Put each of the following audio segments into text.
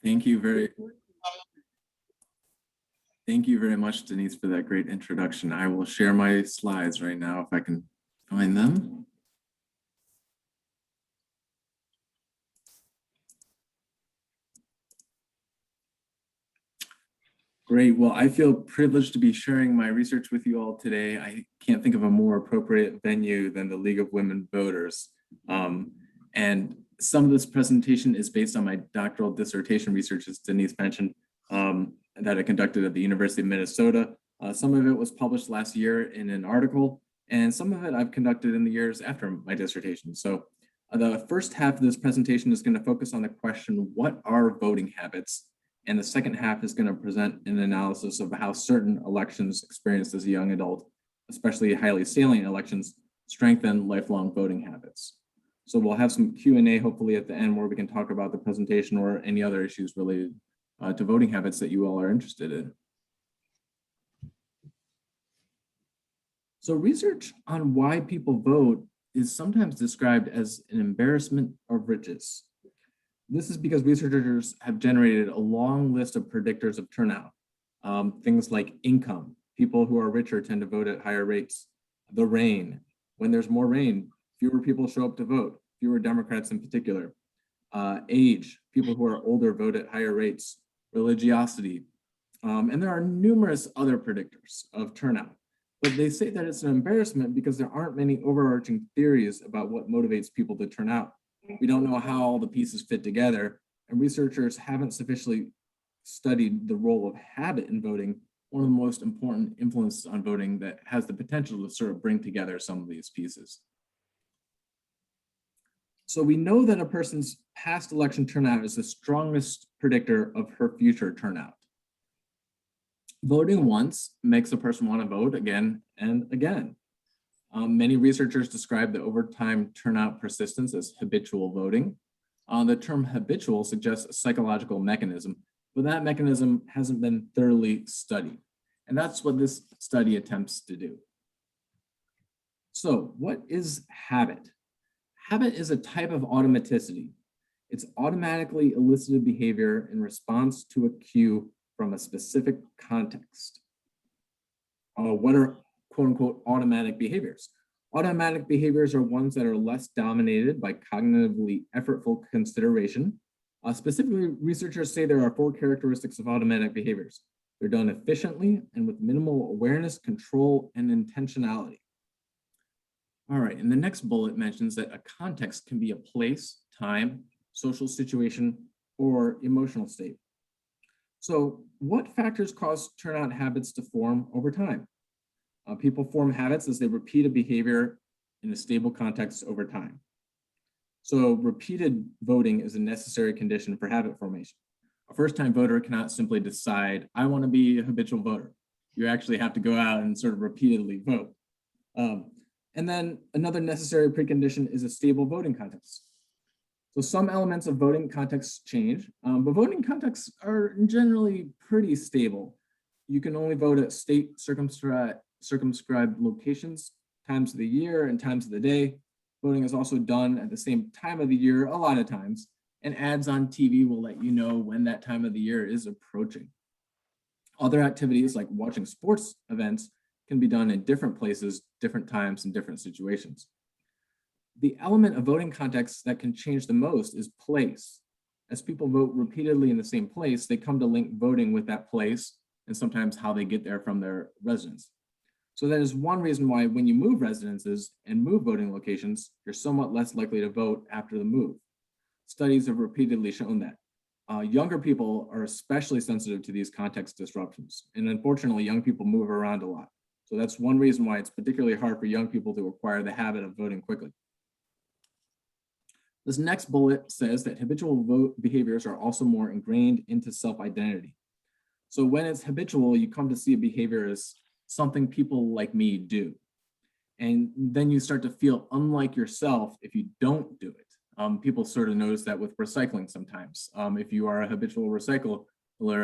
Thank you very much, Denise, for that great introduction. I will share my slides right now if I can find them. Great. Well, I feel privileged to be sharing my research with you all today. I can't think of a more appropriate venue than the League of Women Voters. And some of this presentation is based on my doctoral dissertation research, as Denise mentioned, that I conducted at the University of Minnesota. Some of it was published last year in an article, and some of it I've conducted in the years after my dissertation. So the first half of this presentation is going to focus on the question, what are voting habits? And the second half is going to present an analysis of how certain elections experienced as a young adult, especially highly salient elections, strengthen lifelong voting habits. So we'll have some Q&A hopefully at the end where we can talk about the presentation or any other issues related to voting habits that you all are interested in. So research on why people vote is sometimes described as an embarrassment of riches. This is because researchers have generated a long list of predictors of turnout. Things like income. People who are richer tend to vote at higher rates. The rain. When there's more rain, fewer people show up to vote, fewer Democrats in particular. Age. People who are older vote at higher rates. Religiosity. And there are numerous other predictors of turnout. But they say that it's an embarrassment because there aren't many overarching theories about what motivates people to turn out. We don't know how all the pieces fit together, and researchers haven't sufficiently studied the role of habit in voting, one of the most important influences on voting that has the potential to sort of bring together some of these pieces. So we know that a person's past election turnout is the strongest predictor of her future turnout. Voting once makes a person want to vote again and again. Many researchers describe the overtime turnout persistence as habitual voting. The term habitual suggests a psychological mechanism, but that mechanism hasn't been thoroughly studied. And that's what this study attempts to do. So what is habit? Habit is a type of automaticity. It's automatically elicited behavior in response to a cue from a specific context. What are quote unquote automatic behaviors? Automatic behaviors are ones that are less dominated by cognitively effortful consideration. Specifically, researchers say there are 4 characteristics of automatic behaviors. They're done efficiently and with minimal awareness, control, and intentionality. All right, and the next bullet mentions that a context can be a place, time, social situation, or emotional state. So what factors cause turnout habits to form over time? People form habits as they repeat a behavior in a stable context over time. So repeated voting is a necessary condition for habit formation. A first-time voter cannot simply decide, I want to be a habitual voter. You actually have to go out and sort of repeatedly vote. And then another necessary precondition is a stable voting context. So some elements of voting contexts change, but voting contexts are generally pretty stable. You can only vote at state circumscribed locations, times of the year and times of the day. Voting is also done at the same time of the year a lot of times, and ads on TV will let you know when that time of the year is approaching. Other activities like watching sports events can be done in different places, different times, and different situations. The element of voting context that can change the most is place. As people vote repeatedly in the same place, they come to link voting with that place and sometimes how they get there from their residence. So that is one reason why when you move residences and move voting locations, you're somewhat less likely to vote after the move. Studies have repeatedly shown that. Younger people are especially sensitive to these context disruptions. And unfortunately, young people move around a lot. So that's one reason why it's particularly hard for young people to acquire the habit of voting quickly. This next bullet says that habitual vote behaviors are also more ingrained into self-identity. So when it's habitual, you come to see a behavior as something people like me do. And then you start to feel unlike yourself if you don't do it. People sort of notice that with recycling sometimes. If you are a habitual recycler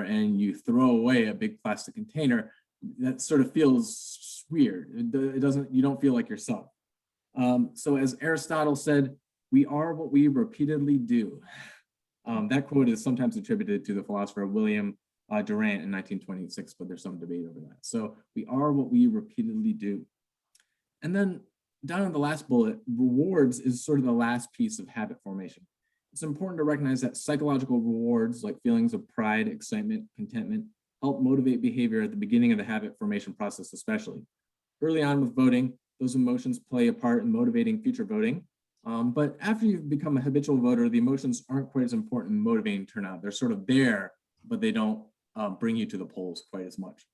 and you throw away a big plastic container, that sort of feels weird. You don't feel like yourself. So as Aristotle said, we are what we repeatedly do. That quote is sometimes attributed to the philosopher William Durant in 1926, but there's some debate over that. So we are what we repeatedly do. And then down in the last bullet, rewards is sort of the last piece of habit formation. It's important to recognize that psychological rewards like feelings of pride, excitement, contentment help motivate behavior at the beginning of the habit formation process, especially. Early on with voting, those emotions play a part in motivating future voting. But after you've become a habitual voter, the emotions aren't quite as important in motivating turnout. They're sort of there, but they don't bring you to the polls quite as much.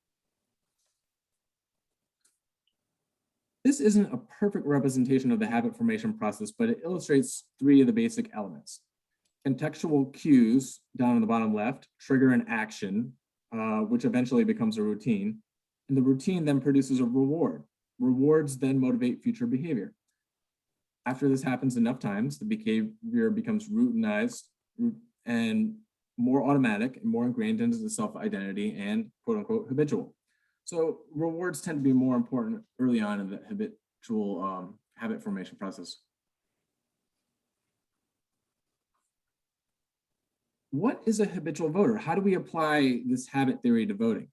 This isn't a perfect representation of the habit formation process, but it illustrates three of the basic elements. Contextual cues down in the bottom left trigger an action, which eventually becomes a routine. And the routine then produces a reward. Rewards then motivate future behavior. After this happens enough times, the behavior becomes routinized and more automatic and more ingrained into the self-identity and quote unquote habitual. So rewards tend to be more important early on in the habitual habit formation process. What is a habitual voter? How do we apply this habit theory to voting?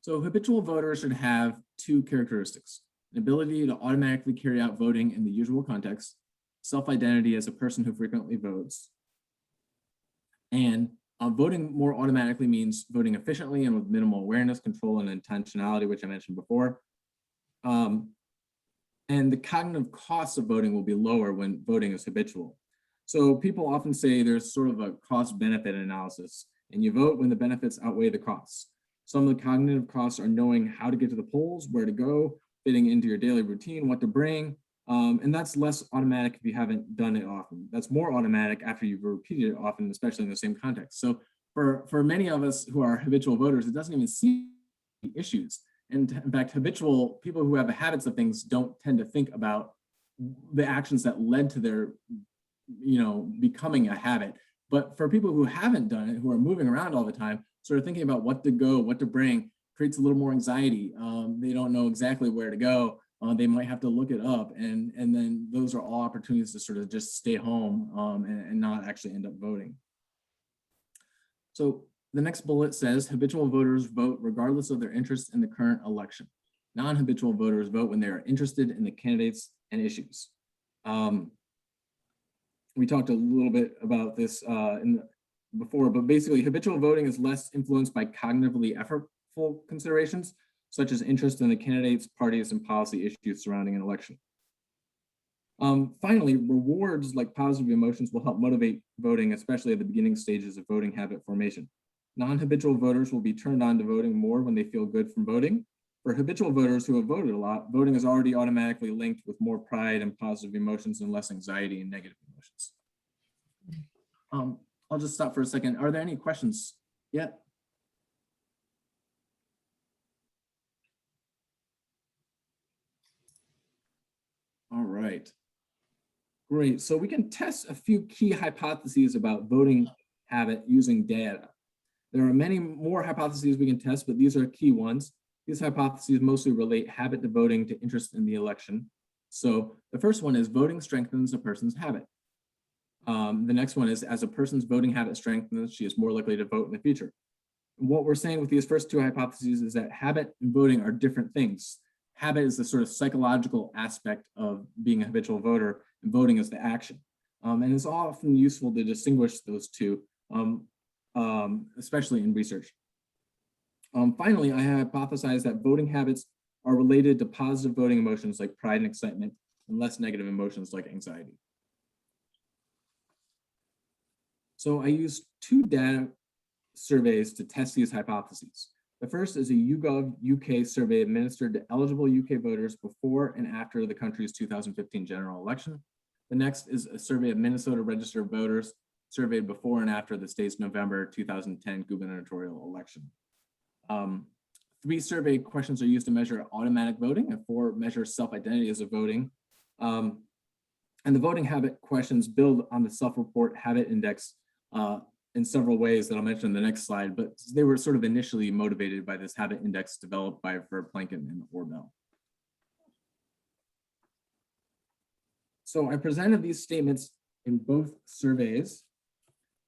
So habitual voters should have two characteristics: an ability to automatically carry out voting in the usual context, self-identity as a person who frequently votes. And voting more automatically means voting efficiently and with minimal awareness, control, and intentionality, which I mentioned before. And the cognitive costs of voting will be lower when voting is habitual. So people often say there's sort of a cost-benefit analysis, and you vote when the benefits outweigh the costs. Some of the cognitive costs are knowing how to get to the polls, where to go, fitting into your daily routine, what to bring, and that's less automatic if you haven't done it often. That's more automatic after you've repeated it often, especially in the same context. So for many of us who are habitual voters, it doesn't even seem issues. And in fact, habitual people who have the habits of things don't tend to think about the actions that led to their, becoming a habit. But for people who haven't done it, who are moving around all the time, sort of thinking about what to go, what to bring, creates a little more anxiety. They don't know exactly where to go. They might have to look it up, and then those are all opportunities to sort of just stay home and not actually end up voting. So the next bullet says habitual voters vote regardless of their interest in the current election. Non-habitual voters vote when they are interested in the candidates and issues. We talked a little bit about this before, but basically habitual voting is less influenced by cognitively effortful considerations, such as interest in the candidates, parties, and policy issues surrounding an election. Finally, rewards like positive emotions will help motivate voting, especially at the beginning stages of voting habit formation. Non-habitual voters will be turned on to voting more when they feel good from voting. For habitual voters who have voted a lot, voting is already automatically linked with more pride and positive emotions and less anxiety and negative emotions. I'll just stop for a second. Are there any questions yet? All right. Great. So we can test a few key hypotheses about voting habit using data. There are many more hypotheses we can test, but these are key ones. These hypotheses mostly relate habit to voting to interest in the election. So the first one is voting strengthens a person's habit. The next one is as a person's voting habit strengthens, she is more likely to vote in the future. And what we're saying with these first two hypotheses is that habit and voting are different things. Habit is the sort of psychological aspect of being a habitual voter, and voting is the action. And it's often useful to distinguish those two, especially in research. Finally, I hypothesize that voting habits are related to positive voting emotions like pride and excitement, and less negative emotions like anxiety. So I used two data surveys to test these hypotheses. The first is a YouGov UK survey administered to eligible UK voters before and after the country's 2015 general election. The next is a survey of Minnesota registered voters surveyed before and after the state's November 2010 gubernatorial election. 3 survey questions are used to measure automatic voting, and 4 measure self-identity as a voting. And the voting habit questions build on the self-report habit index in several ways that I'll mention in the next slide, but they were sort of initially motivated by this habit index developed by Verplanken and Orbell. So I presented these statements in both surveys.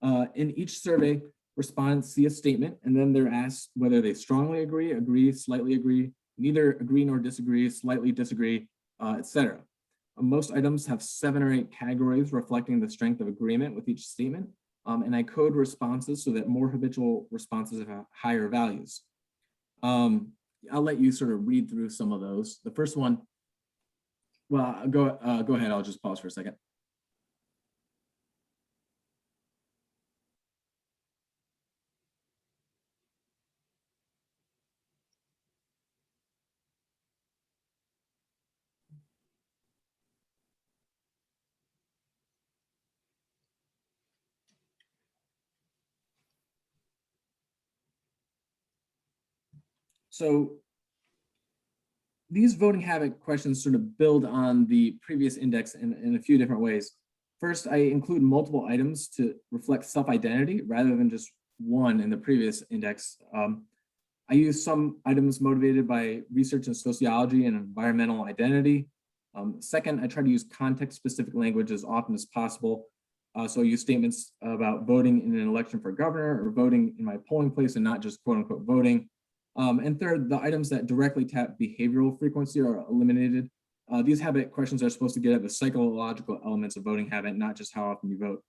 In each survey, respondents see a statement, and then they're asked whether they strongly agree, slightly agree, neither agree nor disagree, slightly disagree, etc. Most items have 7 or 8 categories reflecting the strength of agreement with each statement, and I code responses so that more habitual responses have higher values. I'll let you sort of read through some of those. The first one, well, go ahead. I'll just pause for a second. So these voting habit questions sort of build on the previous index in a few different ways. First, I include multiple items to reflect self-identity rather than just one in the previous index. I use some items motivated by research in sociology and environmental identity. Second, I try to use context-specific language as often as possible. So I use statements about voting in an election for governor or voting in my polling place and not just quote unquote voting. And third, the items that directly tap behavioral frequency are eliminated. These habit questions are supposed to get at the psychological elements of voting habit, not just how often you vote.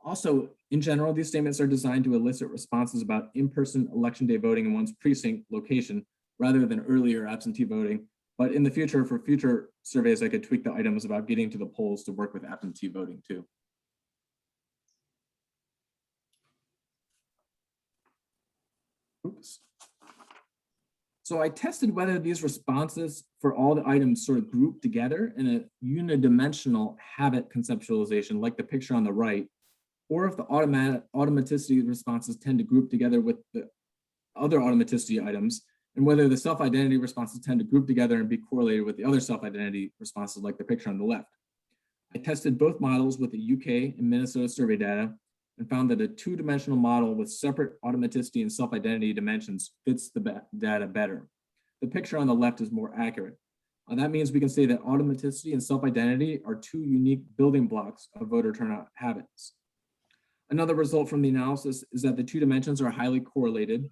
Also, in general, these statements are designed to elicit responses about in-person election day voting in one's precinct location rather than earlier absentee voting. But in the future, for future surveys, I could tweak the items about getting to the polls to work with absentee voting too. Oops. So I tested whether these responses for all the items sort of group together in a unidimensional habit conceptualization, like the picture on the right, or if the automaticity responses tend to group together with the other automaticity items, and whether the self-identity responses tend to group together and be correlated with the other self-identity responses, like the picture on the left. I tested both models with the UK and Minnesota survey data and found that a 2-dimensional model with separate automaticity and self-identity dimensions fits the data better. The picture on the left is more accurate. That means we can say that automaticity and self-identity are 2 unique building blocks of voter turnout habits. Another result from the analysis is that the 2 dimensions are highly correlated.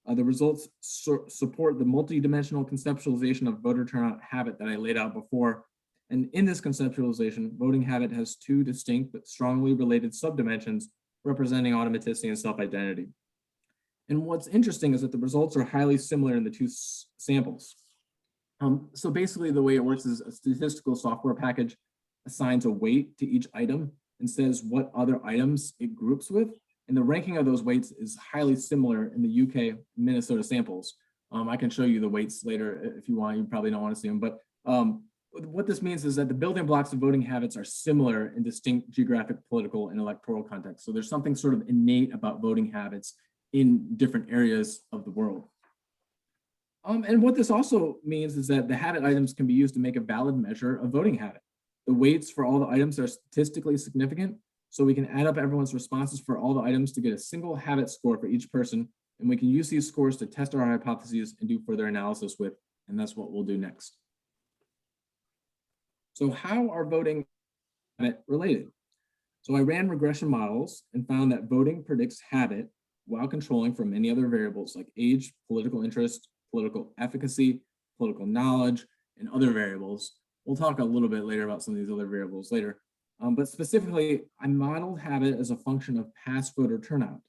The results support the multidimensional conceptualization of voter turnout habit that I laid out before. And in this conceptualization, voting habit has 2 distinct but strongly related subdimensions representing automaticity and self-identity. And what's interesting is that the results are highly similar in the 2 samples. So basically the way it works is a statistical software package assigns a weight to each item and says what other items it groups with. And the ranking of those weights is highly similar in the UK Minnesota samples. I can show you the weights later if you want. You probably don't want to see them, but what this means is that the building blocks of voting habits are similar in distinct geographic, political, and electoral contexts. So there's something sort of innate about voting habits in different areas of the world. And what this also means is that the habit items can be used to make a valid measure of voting habit. The weights for all the items are statistically significant, so we can add up everyone's responses for all the items to get a single habit score for each person, and we can use these scores to test our hypotheses and do further analysis with, and that's what we'll do next. So how are voting habit related? So I ran regression models and found that voting predicts habit while controlling for many other variables like age, political interest, political efficacy, political knowledge, and other variables. We'll talk a little bit later about some of these other variables later. But specifically, I modeled habit as a function of past voter turnout.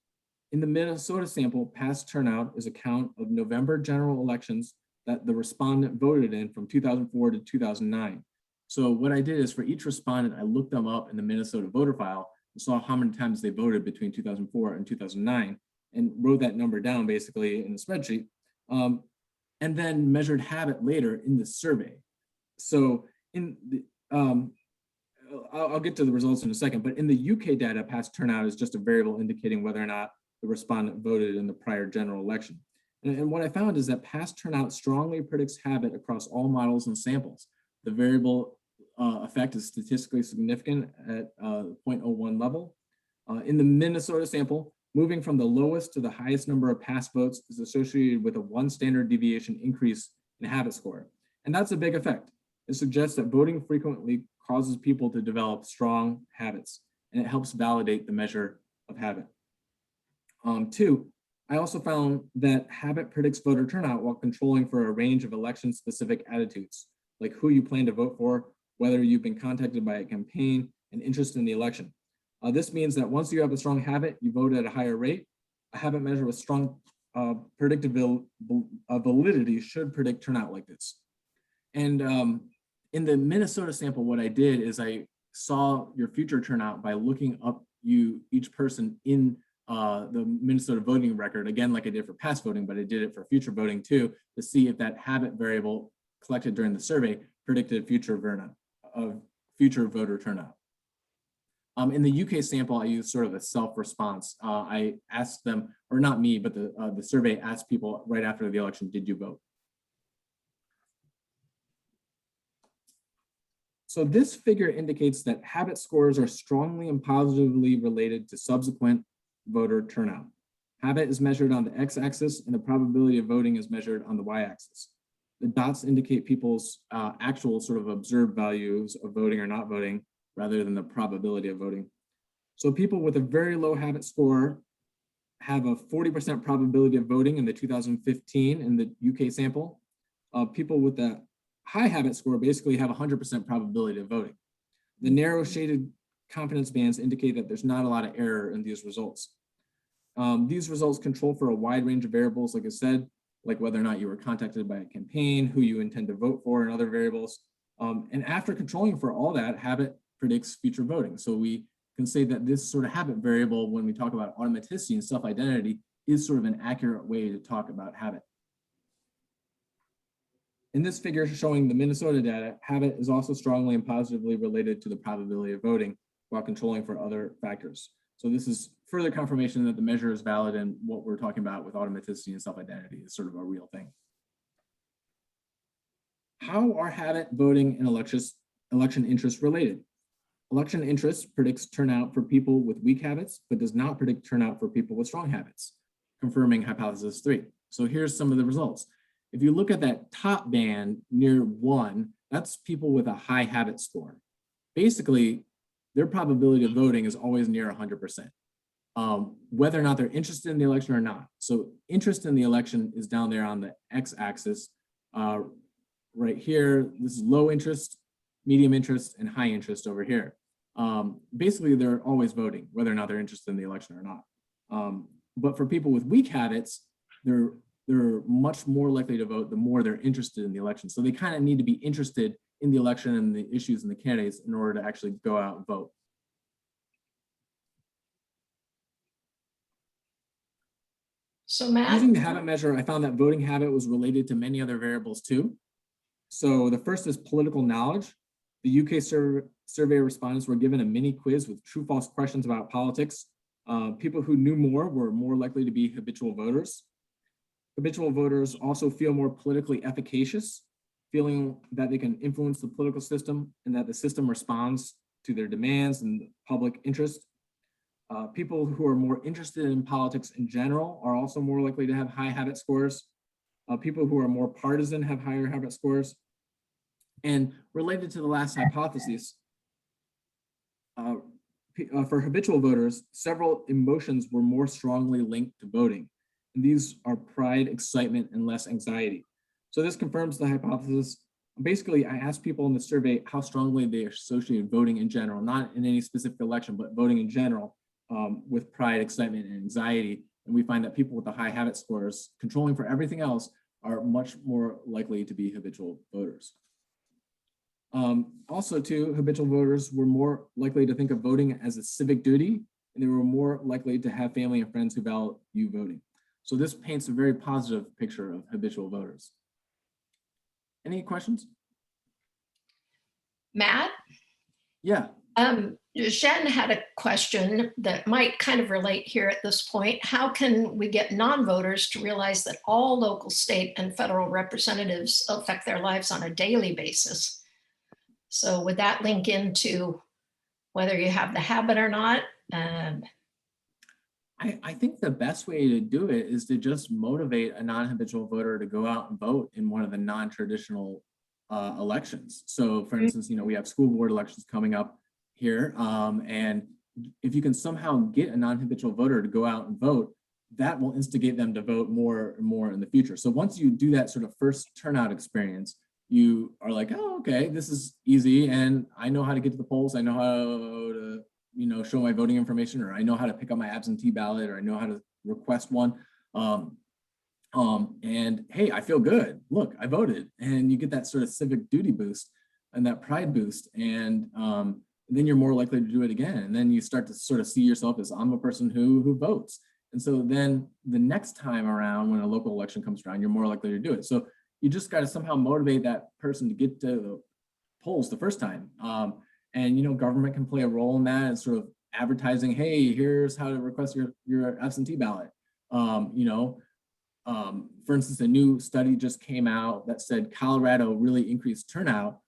In the Minnesota sample, past turnout is a count of November general elections that the respondent voted in from 2004 to 2009. So what I did is for each respondent, I looked them up in the Minnesota voter file and saw how many times they voted between 2004 and 2009 and wrote that number down basically in a spreadsheet, and then measured habit later in the survey. So in the, I'll get to the results in a second, but in the UK data, past turnout is just a variable indicating whether or not the respondent voted in the prior general election. And what I found is that past turnout strongly predicts habit across all models and samples. The variable effect is statistically significant at 0.01 level. In the Minnesota sample, moving from the lowest to the highest number of past votes is associated with a 1 standard deviation increase in habit score. And that's a big effect. It suggests that voting frequently causes people to develop strong habits, and it helps validate the measure of habit. Two, I also found that habit predicts voter turnout while controlling for a range of election-specific attitudes, like who you plan to vote for, whether you've been contacted by a campaign, and interest in the election. This means that once you have a strong habit, you vote at a higher rate. A habit measure with strong predictive validity should predict turnout like this. And in the Minnesota sample, what I did is I saw your future turnout by looking up each person in the Minnesota voting record, again, like I did for past voting, but I did it for future voting too, to see if that habit variable collected during the survey predicted future voter turnout. In the UK sample, I used sort of a self-response. I asked them, or not me, but the survey asked people right after the election, did you vote? So this figure indicates that habit scores are strongly and positively related to subsequent voter turnout. Habit is measured on the x-axis and the probability of voting is measured on the y-axis. The dots indicate people's actual sort of observed values of voting or not voting, rather than the probability of voting. So people with a very low habit score have a 40% probability of voting in the 2015 in the UK sample. People with a high habit score basically have 100% probability of voting. The narrow shaded confidence bands indicate that there's not a lot of error in these results. These results control for a wide range of variables, like I said, like whether or not you were contacted by a campaign, who you intend to vote for, and other variables. And after controlling for all that, habit predicts future voting. So we can say that this sort of habit variable, when we talk about automaticity and self-identity, is sort of an accurate way to talk about habit. In this figure showing the Minnesota data, habit is also strongly and positively related to the probability of voting while controlling for other factors. So this is further confirmation that the measure is valid and what we're talking about with automaticity and self-identity is sort of a real thing. How are habit, voting, and election interest related? Election interest predicts turnout for people with weak habits, but does not predict turnout for people with strong habits, confirming hypothesis 3. So here's some of the results. If you look at that top band near 1, that's people with a high habit score. Basically, their probability of voting is always near 100%, whether or not they're interested in the election or not. So interest in the election is down there on the x-axis. Right here, this is low interest, medium interest, and high interest over here. Basically, they're always voting, whether or not they're interested in the election or not. But for people with weak habits, they're much more likely to vote the more they're interested in the election. So they kind of need to be interested in the election and the issues and the candidates in order to actually go out and vote. So Matt, using the habit measure, I found that voting habit was related to many other variables too. So the first is political knowledge. The UK survey respondents were given a mini quiz with true-false questions about politics. People who knew more were more likely to be habitual voters. Habitual voters also feel more politically efficacious, feeling that they can influence the political system and that the system responds to their demands and public interest. People who are more interested in politics in general are also more likely to have high habit scores. People who are more partisan have higher habit scores. And related to the last hypothesis, for habitual voters, several emotions were more strongly linked to voting. And these are pride, excitement, and less anxiety. So this confirms the hypothesis. Basically, I asked people in the survey how strongly they associated voting in general, not in any specific election, but voting in general with pride, excitement, and anxiety. And we find that people with the high habit scores, controlling for everything else, are much more likely to be habitual voters. Also, too, habitual voters were more likely to think of voting as a civic duty, and they were more likely to have family and friends who value voting. So this paints a very positive picture of habitual voters. Any questions? Matt? Yeah. Jen had a question that might kind of relate here at this point. How can we get non-voters to realize that all local, state, and federal representatives affect their lives on a daily basis? So would that link into whether you have the habit or not? I think the best way to do it is to just motivate a non-habitual voter to go out and vote in one of the non-traditional elections. So for instance, we have school board elections coming up here, and if you can somehow get a non-habitual voter to go out and vote, that will instigate them to vote more and more in the future. So once you do that sort of first turnout experience, you are like, oh, okay, this is easy, and I know how to get to the polls. I know how to, show my voting information, or I know how to pick up my absentee ballot, or I know how to request one. And hey, I feel good. Look, I voted, and you get that sort of civic duty boost and that pride boost, and then you're more likely to do it again. And then you start to sort of see yourself as, I'm a person who votes. And so then the next time around, when a local election comes around, you're more likely to do it. So you just got to somehow motivate that person to get to the polls the first time. And government can play a role in that, and sort of advertising, hey, here's how to request your absentee ballot. For instance, a new study just came out that said Colorado really increased turnout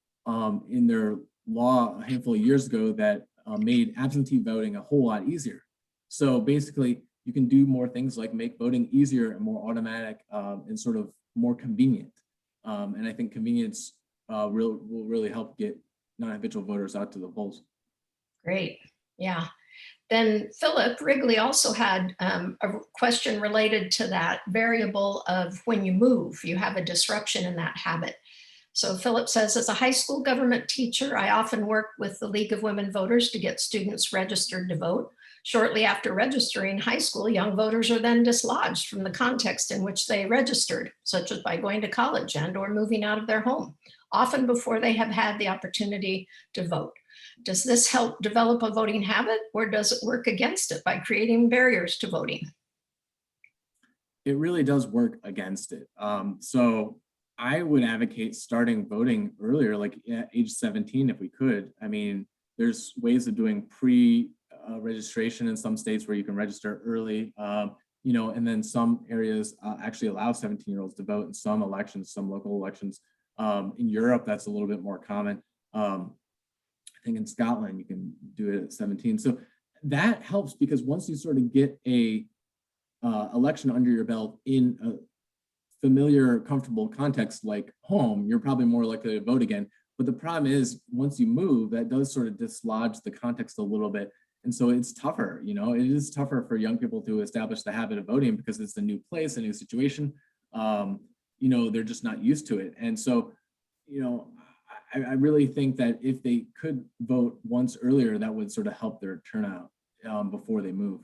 in their law a handful of years ago that made absentee voting a whole lot easier. So basically, you can do more things like make voting easier and more automatic and sort of more convenient. And I think convenience will really help get non-habitual voters out to the polls. Great. Yeah. Then Philip Wrigley also had a question related to that variable of when you move, you have a disruption in that habit. So Philip says, as a high school government teacher, I often work with the League of Women Voters to get students registered to vote. Shortly after registering high school, young voters are then dislodged from the context in which they registered, such as by going to college and or moving out of their home, often before they have had the opportunity to vote. Does this help develop a voting habit, or does it work against it by creating barriers to voting? It really does work against it. So I would advocate starting voting earlier, like at age 17, if we could. I mean, there's ways of doing pre-registration in some states where you can register early, and then some areas actually allow 17-year-olds to vote in some elections, some local elections. In Europe, that's a little bit more common. I think in Scotland, you can do it at 17. So that helps, because once you sort of get a election under your belt in a familiar, comfortable context like home, you're probably more likely to vote again. But the problem is, once you move, that does sort of dislodge the context a little bit. And so it's tougher, it is tougher for young people to establish the habit of voting, because it's a new place, a new situation. They're just not used to it. And so, I really think that if they could vote once earlier, that would sort of help their turnout before they move.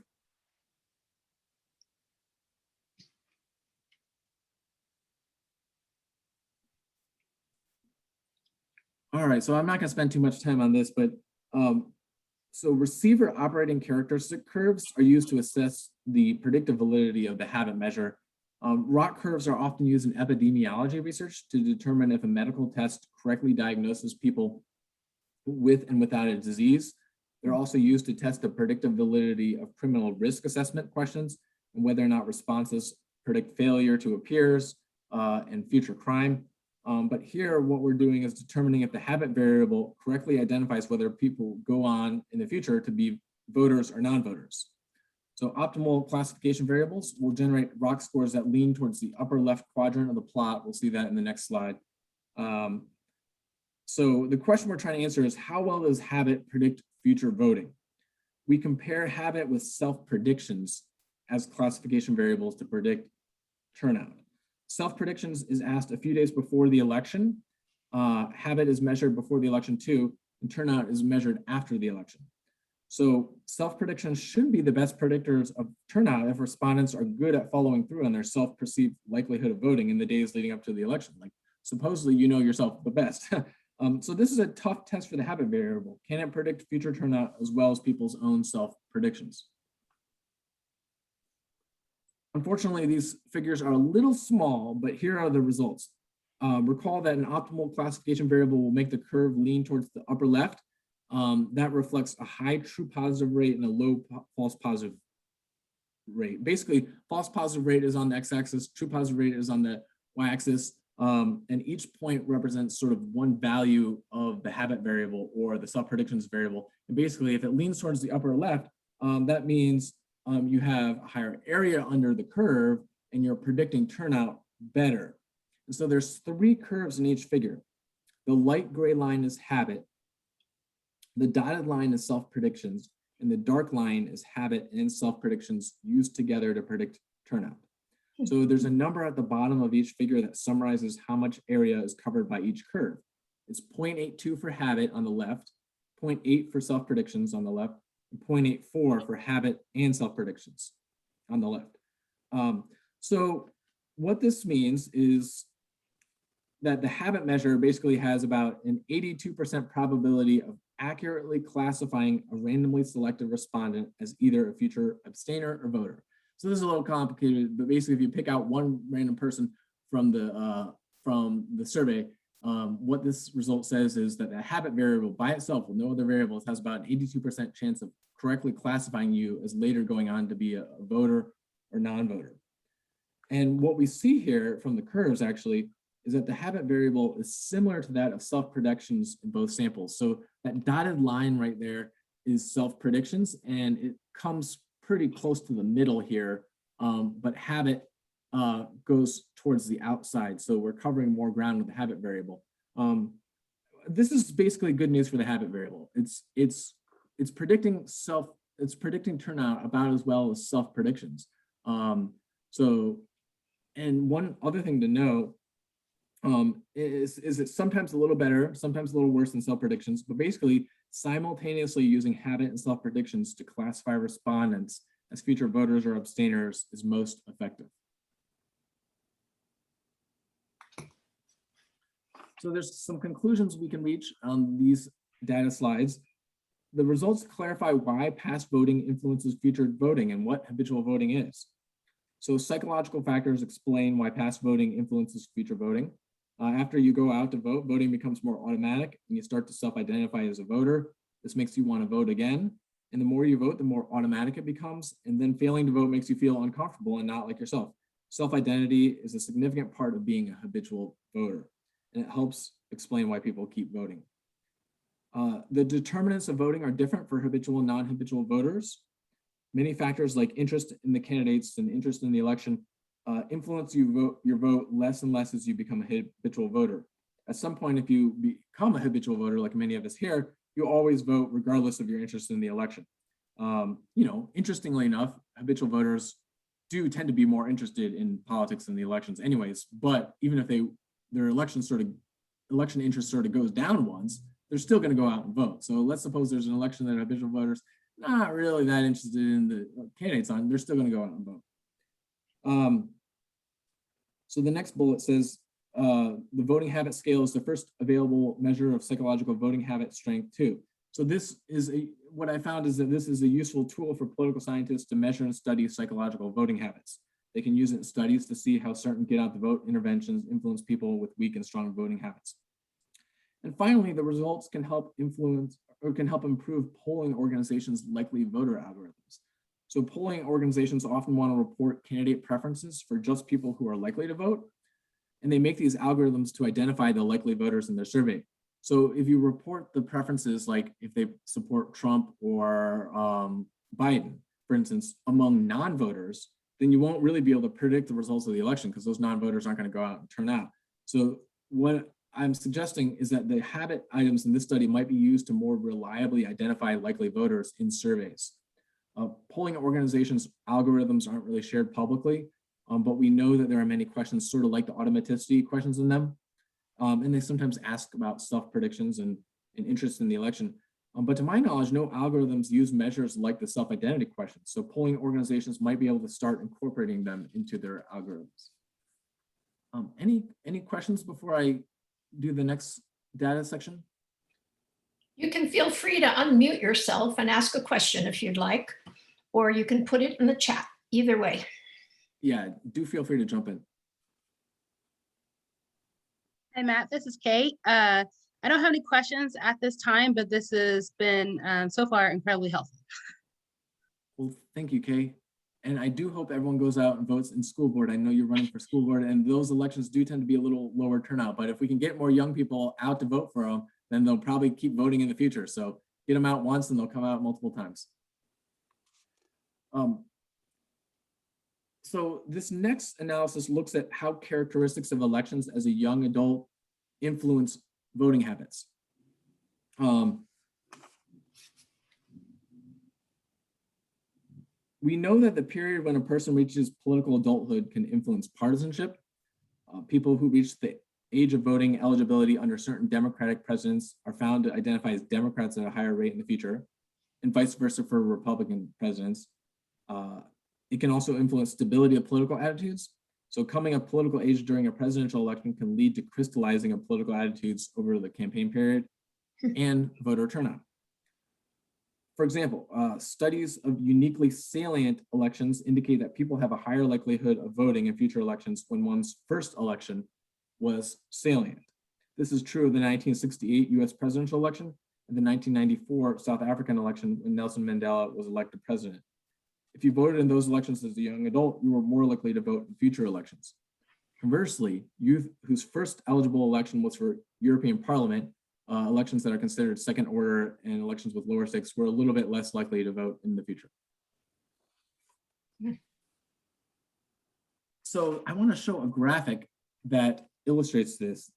All right, so I'm not going to spend too much time on this, but so receiver operating characteristic curves are used to assess the predictive validity of the habit measure. ROC curves are often used in epidemiology research to determine if a medical test correctly diagnoses people with and without a disease. They're also used to test the predictive validity of criminal risk assessment questions and whether or not responses predict failure to appears and future crime. But here, what we're doing is determining if the habit variable correctly identifies whether people go on in the future to be voters or non-voters. So optimal classification variables will generate ROC scores that lean towards the upper left quadrant of the plot. We'll see that in the next slide. So the question we're trying to answer is, how well does habit predict future voting? We compare habit with self-predictions as classification variables to predict turnout. Self-predictions is asked a few days before the election. Habit is measured before the election too, and turnout is measured after the election. So self-predictions should be the best predictors of turnout if respondents are good at following through on their self-perceived likelihood of voting in the days leading up to the election. Like, supposedly you know yourself the best. So this is a tough test for the habit variable. Can it predict future turnout as well as people's own self-predictions? Unfortunately, these figures are a little small, but here are the results. Recall that an optimal classification variable will make the curve lean towards the upper left. That reflects a high true positive rate and a low false positive rate. Basically, false positive rate is on the x-axis, true positive rate is on the y-axis, and each point represents sort of one value of the habit variable or the self-predictions variable. And basically, if it leans towards the upper left, that means you have a higher area under the curve and you're predicting turnout better. And so there's three curves in each figure. The light gray line is habit. The dotted line is self-predictions, and the dark line is habit and self-predictions used together to predict turnout. So there's a number at the bottom of each figure that summarizes how much area is covered by each curve. It's 0.82 for habit on the left, 0.8 for self-predictions on the left, and 0.84 for habit and self-predictions on the left. So what this means is that the habit measure basically has about an 82% probability of accurately classifying a randomly selected respondent as either a future abstainer or voter. So this is a little complicated, but basically if you pick out one random person from the survey, what this result says is that the habit variable by itself with no other variables has about an 82% chance of correctly classifying you as later going on to be a voter or non-voter. And what we see here from the curves actually is that the habit variable is similar to that of self-predictions in both samples. So that dotted line right there is self-predictions, and it comes pretty close to the middle here, but habit goes towards the outside. So we're covering more ground with the habit variable. This is basically good news for the habit variable. It's predicting turnout about as well as self-predictions. And one other thing to know is it's sometimes a little better, sometimes a little worse than self-predictions, but basically simultaneously using habit and self-predictions to classify respondents as future voters or abstainers is most effective. So there's some conclusions we can reach on these data slides. The results clarify why past voting influences future voting and what habitual voting is. So psychological factors explain why past voting influences future voting. After you go out to vote, voting becomes more automatic and you start to self-identify as a voter. This makes you want to vote again. And the more you vote, the more automatic it becomes. And then failing to vote makes you feel uncomfortable and not like yourself. Self-identity is a significant part of being a habitual voter, and it helps explain why people keep voting. The determinants of voting are different for habitual and non-habitual voters. Many factors like interest in the candidates and interest in the election influence your vote less and less as you become a habitual voter. At some point, if you become a habitual voter, like many of us here, you always vote regardless of your interest in the election. Interestingly enough, habitual voters do tend to be more interested in politics than the elections anyways, but even if their election interest sort of goes down once, they're still going to go out and vote. So let's suppose there's an election that habitual voters not really that interested in the candidates on, they're still going to go out and vote. So the next bullet says, the voting habit scale is the first available measure of psychological voting habit strength too. So this is what I found is that this is a useful tool for political scientists to measure and study psychological voting habits. They can use it in studies to see how certain get out the vote interventions influence people with weak and strong voting habits. And finally, the results can help influence or can help improve polling organizations' likely voter algorithms. So polling organizations often want to report candidate preferences for just people who are likely to vote, and they make these algorithms to identify the likely voters in their survey. So if you report the preferences, like if they support Trump or Biden, for instance, among non-voters, then you won't really be able to predict the results of the election because those non-voters aren't going to go out and turn out. So what I'm suggesting is that the habit items in this study might be used to more reliably identify likely voters in surveys. Polling organizations' algorithms aren't really shared publicly, but we know that there are many questions sort of like the automaticity questions in them. And they sometimes ask about self-predictions and interest in the election. But to my knowledge, no algorithms use measures like the self-identity questions. So polling organizations might be able to start incorporating them into their algorithms. Any questions before I do the next data section? You can feel free to unmute yourself and ask a question if you'd like, or you can put it in the chat, either way. Yeah, do feel free to jump in. Hi, Matt, this is Kate. I don't have any questions at this time, but this has been so far incredibly helpful. Well, thank you, Kay. And I do hope everyone goes out and votes in school board. I know you're running for school board and those elections do tend to be a little lower turnout, but if we can get more young people out to vote for them, then they'll probably keep voting in the future. So get them out once and they'll come out multiple times. So this next analysis looks at how characteristics of elections as a young adult influence voting habits. we know that the period when a person reaches political adulthood can influence partisanship. People who reach the age of voting eligibility under certain Democratic presidents are found to identify as Democrats at a higher rate in the future, and vice versa for Republican presidents. It can also influence stability of political attitudes. So coming of political age during a presidential election can lead to crystallizing of political attitudes over the campaign period and voter turnout. For example, studies of uniquely salient elections indicate that people have a higher likelihood of voting in future elections when one's first election was salient. This is true of the 1968 US presidential election and the 1994 South African election when Nelson Mandela was elected president. If you voted in those elections as a young adult, you were more likely to vote in future elections. Conversely, youth whose first eligible election was for European Parliament, elections that are considered second order and elections with lower stakes, were a little bit less likely to vote in the future. So I want to show a graphic that illustrates this,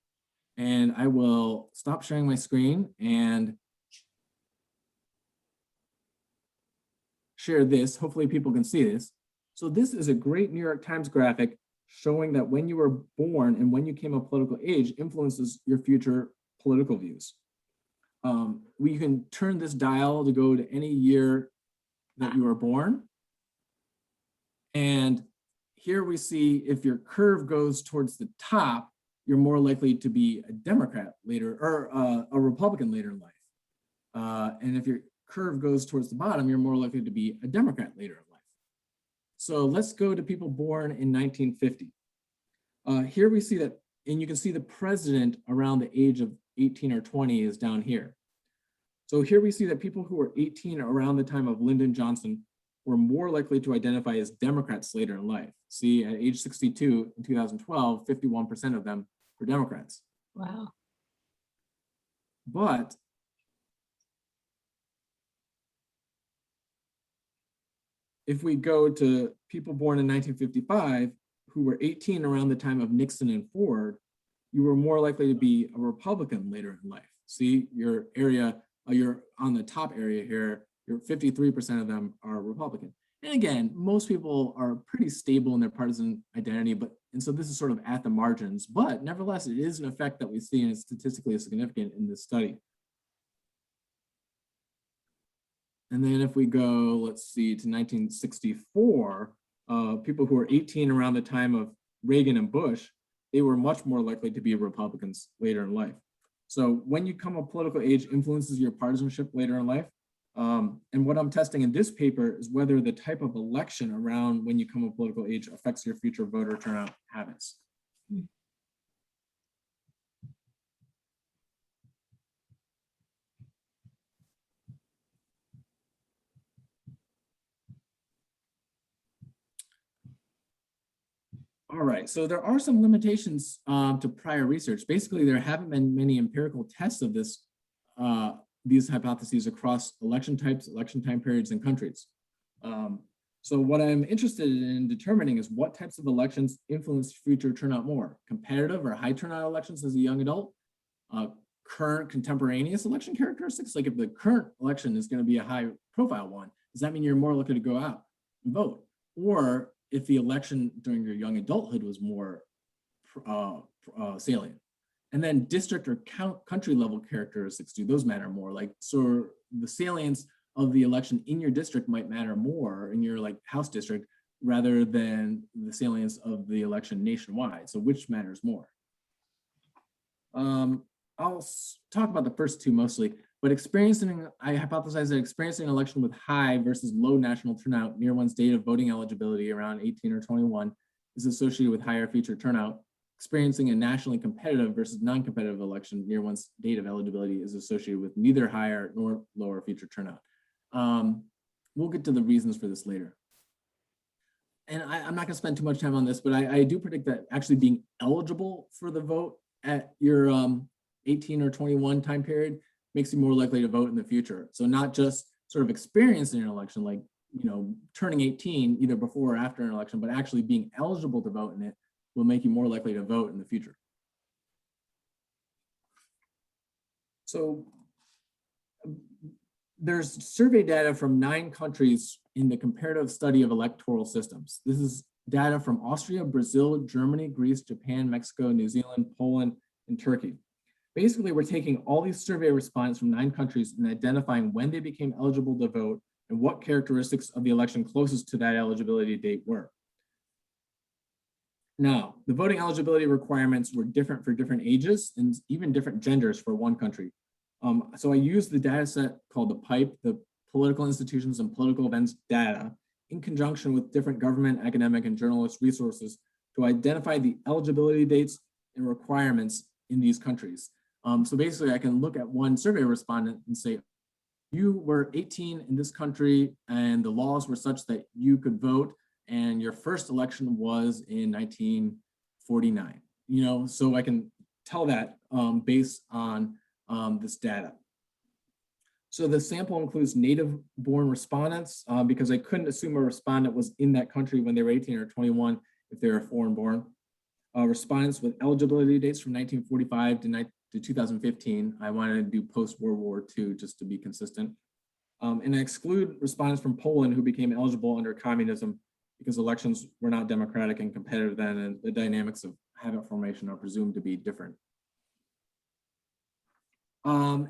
and I will stop sharing my screen and share this. Hopefully people can see this. So this is a great New York Times graphic showing that when you were born and when you came of political age influences your future political views. We can turn this dial to go to any year that you were born. And here we see if your curve goes towards the top, you're more likely to be a Democrat later or a Republican later in life. And if your curve goes towards the bottom, you're more likely to be a Democrat later in life. So let's go to people born in 1950. Here we see that, and you can see the president around the age of 18 or 20 is down here. So here we see that people who were 18 around the time of Lyndon Johnson were more likely to identify as Democrats later in life. See, at age 62 in 2012, 51% of them were Democrats. Wow. But if we go to people born in 1955 who were 18 around the time of Nixon and Ford, you were more likely to be a Republican later in life. See, your area, you're on the top area here, you're 53% of them are Republican. And again, most people are pretty stable in their partisan identity, and so this is sort of at the margins, but nevertheless, it is an effect that we see and it's statistically significant in this study. And then if we go, let's see, to 1964, people who were 18 around the time of Reagan and Bush, they were much more likely to be Republicans later in life. So when you come of political age influences your partisanship later in life. And what I'm testing in this paper is whether the type of election around when you come of political age affects your future voter turnout habits. All right, so there are some limitations to prior research. Basically, there haven't been many empirical tests of this, these hypotheses across election types, election time periods, and countries. So what I'm interested in determining is what types of elections influence future turnout more, competitive or high turnout elections as a young adult, current contemporaneous election characteristics, like if the current election is going to be a high profile one, does that mean you're more likely to go out and vote? Or if the election during your young adulthood was more salient. And then district or country level characteristics, do those matter more? Like, so the salience of the election in your district might matter more in your like house district rather than the salience of the election nationwide. So which matters more? I'll talk about the first two mostly, but I hypothesize that experiencing an election with high versus low national turnout near one's date of voting eligibility around 18 or 21 is associated with higher future turnout. Experiencing a nationally competitive versus non-competitive election near one's date of eligibility is associated with neither higher nor lower future turnout. We'll get to the reasons for this later. And I'm not gonna spend too much time on this, but I do predict that actually being eligible for the vote at your 18 or 21 time period makes you more likely to vote in the future. So not just sort of experiencing an election, like, you know, turning 18 either before or after an election, but actually being eligible to vote in it will make you more likely to vote in the future. So there's survey data from 9 countries in the comparative study of electoral systems. This is data from Austria, Brazil, Germany, Greece, Japan, Mexico, New Zealand, Poland, and Turkey. Basically, we're taking all these survey respondents from 9 countries and identifying when they became eligible to vote and what characteristics of the election closest to that eligibility date were. Now, the voting eligibility requirements were different for different ages and even different genders for one country. So I used the data set called the PIPE, the Political Institutions and Political Events Data, in conjunction with different government, academic, and journalist resources to identify the eligibility dates and requirements in these countries. So basically, I can look at one survey respondent and say, you were 18 in this country and the laws were such that you could vote, and your first election was in 1949. So I can tell that based on this data. So the sample includes native-born respondents because I couldn't assume a respondent was in that country when they were 18 or 21 if they were foreign-born. Respondents with eligibility dates from 1945 to 2015. I wanted to do post-World War II just to be consistent. And I exclude respondents from Poland who became eligible under communism because elections were not democratic and competitive then, and the dynamics of habit formation are presumed to be different.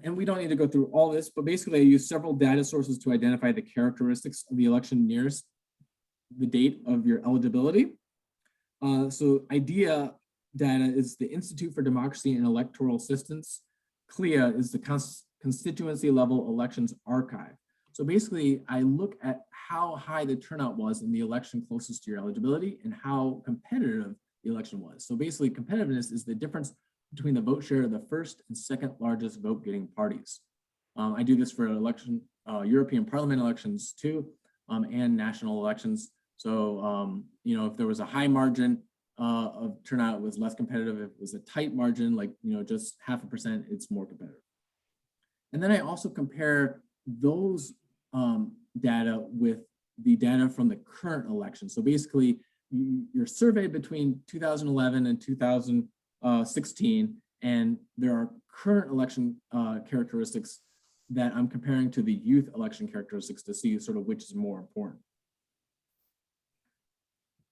And we don't need to go through all this, but basically I use several data sources to identify the characteristics of the election nearest the date of your eligibility. So IDEA data is the Institute for Democracy and Electoral Systems. CLIA is the constituency level elections archive. So basically I look at how high the turnout was in the election closest to your eligibility and how competitive the election was. So basically competitiveness is the difference between the vote share of the first and second largest vote getting parties. I do this for European Parliament elections too, and national elections. So, if there was a high margin of turnout, it was less competitive. If it was a tight margin, like, just 0.5%, it's more competitive. And then I also compare those data with the data from the current election. So basically, you're surveyed between 2011 and 2016, and there are current election characteristics that I'm comparing to the youth election characteristics to see sort of which is more important.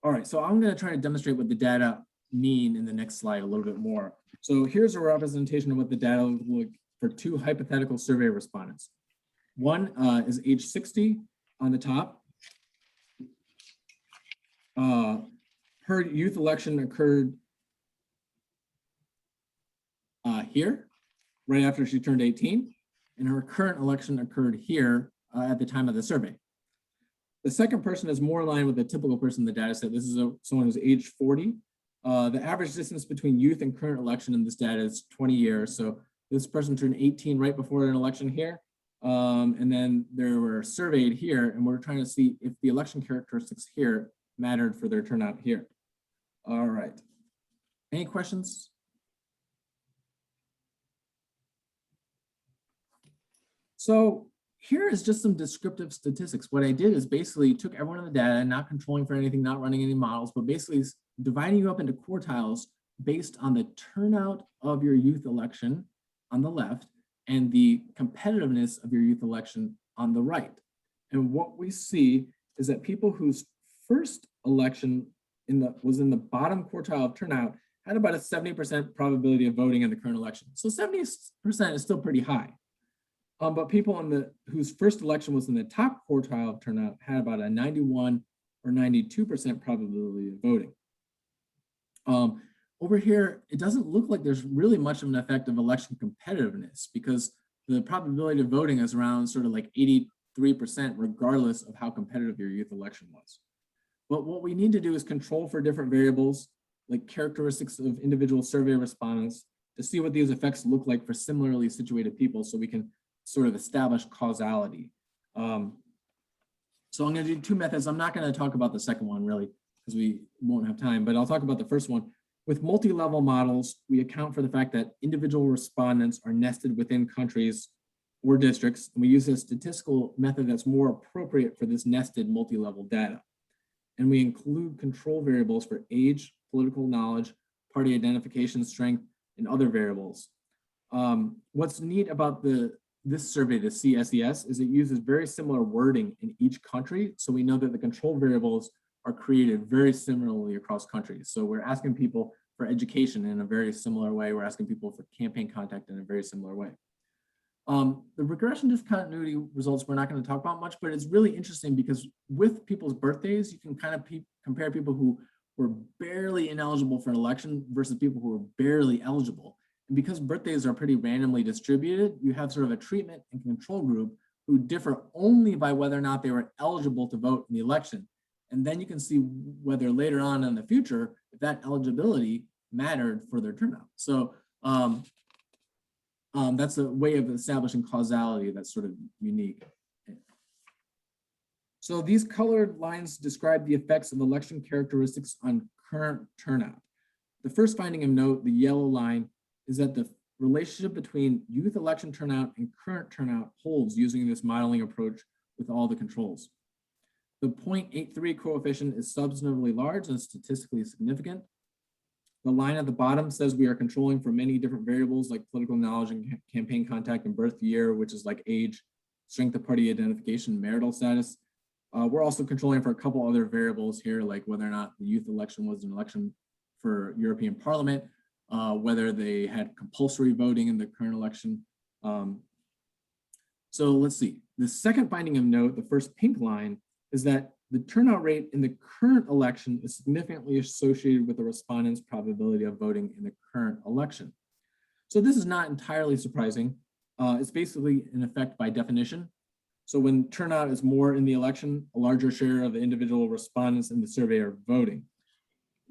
All right, so I'm going to try to demonstrate what the data mean in the next slide a little bit more. So here's a representation of what the data look like for 2 hypothetical survey respondents. One is age 60 on the top. Her youth election occurred here, right after she turned 18, and her current election occurred here at the time of the survey. The second person is more in line with the typical person in the data set. This is someone who's age 40. The average distance between youth and current election in this data is 20 years. So this person turned 18 right before an election here. And then they were surveyed here, and we're trying to see if the election characteristics here mattered for their turnout here. All right. Any questions? So here is just some descriptive statistics. What I did is basically took everyone in the data, not controlling for anything, not running any models, but basically dividing you up into quartiles based on the turnout of your youth election on the left and the competitiveness of your youth election on the right. And what we see is that people whose first election was in the bottom quartile of turnout had about a 70% probability of voting in the current election. So 70% is still pretty high. But people whose first election was in the top quartile of turnout had about a 91 or 92% probability of voting. Over here, it doesn't look like there's really much of an effect of election competitiveness because the probability of voting is around sort of like 83%, regardless of how competitive your youth election was. But what we need to do is control for different variables, like characteristics of individual survey respondents, to see what these effects look like for similarly situated people so we can sort of establish causality. So I'm going to do 2 methods. I'm not going to talk about the second one really because we won't have time, but I'll talk about the first one. With multi-level models, we account for the fact that individual respondents are nested within countries or districts, and we use a statistical method that's more appropriate for this nested multi-level data. And we include control variables for age, political knowledge, party identification strength, and other variables. What's neat about the this survey, the CSES, is it uses very similar wording in each country. So we know that the control variables are created very similarly across countries. So we're asking people for education in a very similar way. We're asking people for campaign contact in a very similar way. The regression discontinuity results we're not going to talk about much, but it's really interesting because with people's birthdays, you can kind of compare people who were barely ineligible for an election versus people who were barely eligible. And because birthdays are pretty randomly distributed, you have sort of a treatment and control group who differ only by whether or not they were eligible to vote in the election. And then you can see whether later on in the future, if that eligibility mattered for their turnout. So that's a way of establishing causality that's sort of unique. So these colored lines describe the effects of election characteristics on current turnout. The first finding of note, the yellow line, is that the relationship between youth election turnout and current turnout holds using this modeling approach with all the controls. The 0.83 coefficient is substantively large and statistically significant. The line at the bottom says we are controlling for many different variables like political knowledge and campaign contact and birth year, which is like age, strength of party identification, marital status. We're also controlling for a couple other variables here, like whether or not the youth election was an election for European Parliament, whether they had compulsory voting in the current election. So let's see. The second finding of note, the first pink line, is that the turnout rate in the current election is significantly associated with the respondents' probability of voting in the current election. So this is not entirely surprising. It's basically an effect by definition. So when turnout is more in the election, a larger share of the individual respondents in the survey are voting.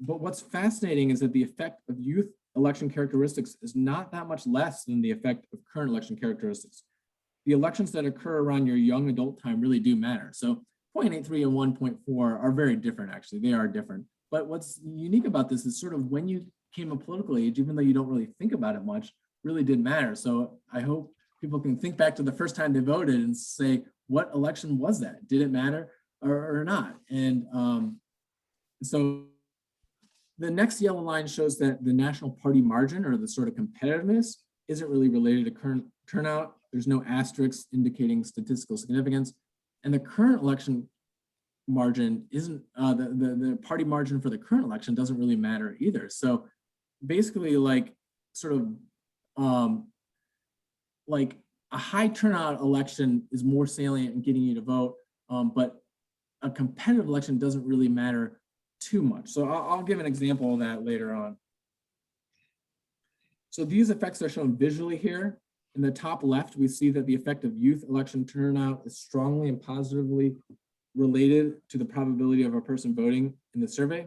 But what's fascinating is that the effect of youth election characteristics is not that much less than the effect of current election characteristics. The elections that occur around your young adult time really do matter. So 0.83 and 1.4 are very different, actually. They are different. But what's unique about this is sort of when you came of political age, even though you don't really think about it much, really did matter. So I hope people can think back to the first time they voted and say, what election was that? Did it matter or not? And so the next yellow line shows that the national party margin, or the sort of competitiveness, isn't really related to current turnout. There's no asterisks indicating statistical significance. And the current election margin isn't, the party margin for the current election doesn't really matter either. So basically, like sort of like a high turnout election is more salient in getting you to vote, but a competitive election doesn't really matter too much. So I'll give an example of that later on. So these effects are shown visually here. In the top left, we see that the effect of youth election turnout is strongly and positively related to the probability of a person voting in the survey.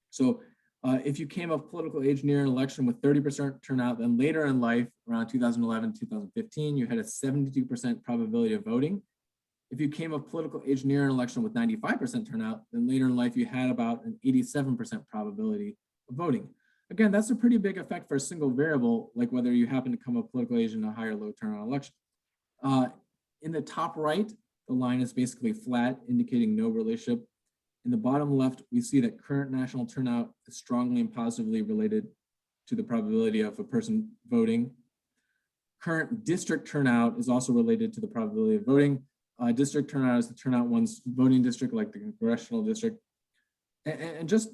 So if you came of political age near an election with 30% turnout, then later in life, around 2011, 2015, you had a 72% probability of voting. If you came of political age near an election with 95% turnout, then later in life, you had about an 87% probability of voting. Again, that's a pretty big effect for a single variable, like whether you happen to come of political age in a high or low turnout election. In the top right, the line is basically flat, indicating no relationship. In the bottom left, we see that current national turnout is strongly and positively related to the probability of a person voting. Current district turnout is also related to the probability of voting. District turnout is the turnout one's voting district, like the congressional district. And just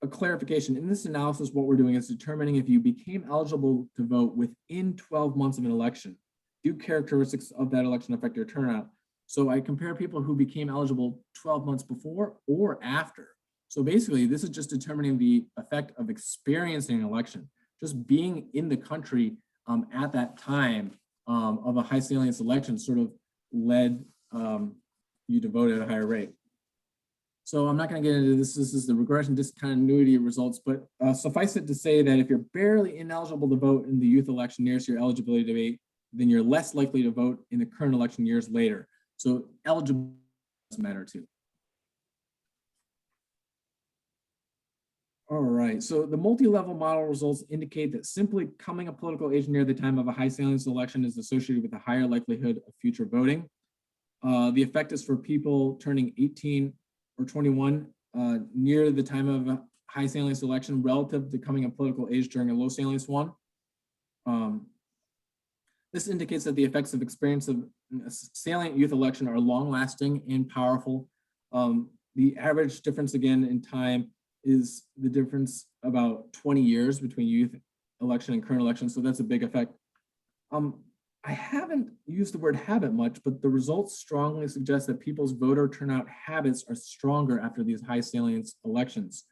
a clarification, in this analysis, what we're doing is determining if you became eligible to vote within 12 months of an election. Do characteristics of that election affect your turnout? So I compare people who became eligible 12 months before or after. So basically, this is just determining the effect of experiencing an election. Just being in the country at that time of a high salience election sort of led you to vote at a higher rate. So I'm not going to get into this. This is the regression discontinuity results, but suffice it to say that if you're barely ineligible to vote in the youth election nearest your eligibility date, then you're less likely to vote in the current election years later. So eligibility does matter too. All right, so the multi-level model results indicate that simply coming of political age near the time of a high salience election is associated with a higher likelihood of future voting. The effect is for people turning 18 or 21 near the time of a high salience election relative to coming of political age during a low salience one. This indicates that the effects of experience of a salient youth election are long-lasting and powerful. The average difference, again, in time is the difference about 20 years between youth election and current election, so that's a big effect. I haven't used the word habit much, but the results strongly suggest that people's voter turnout habits are stronger after these high salience elections.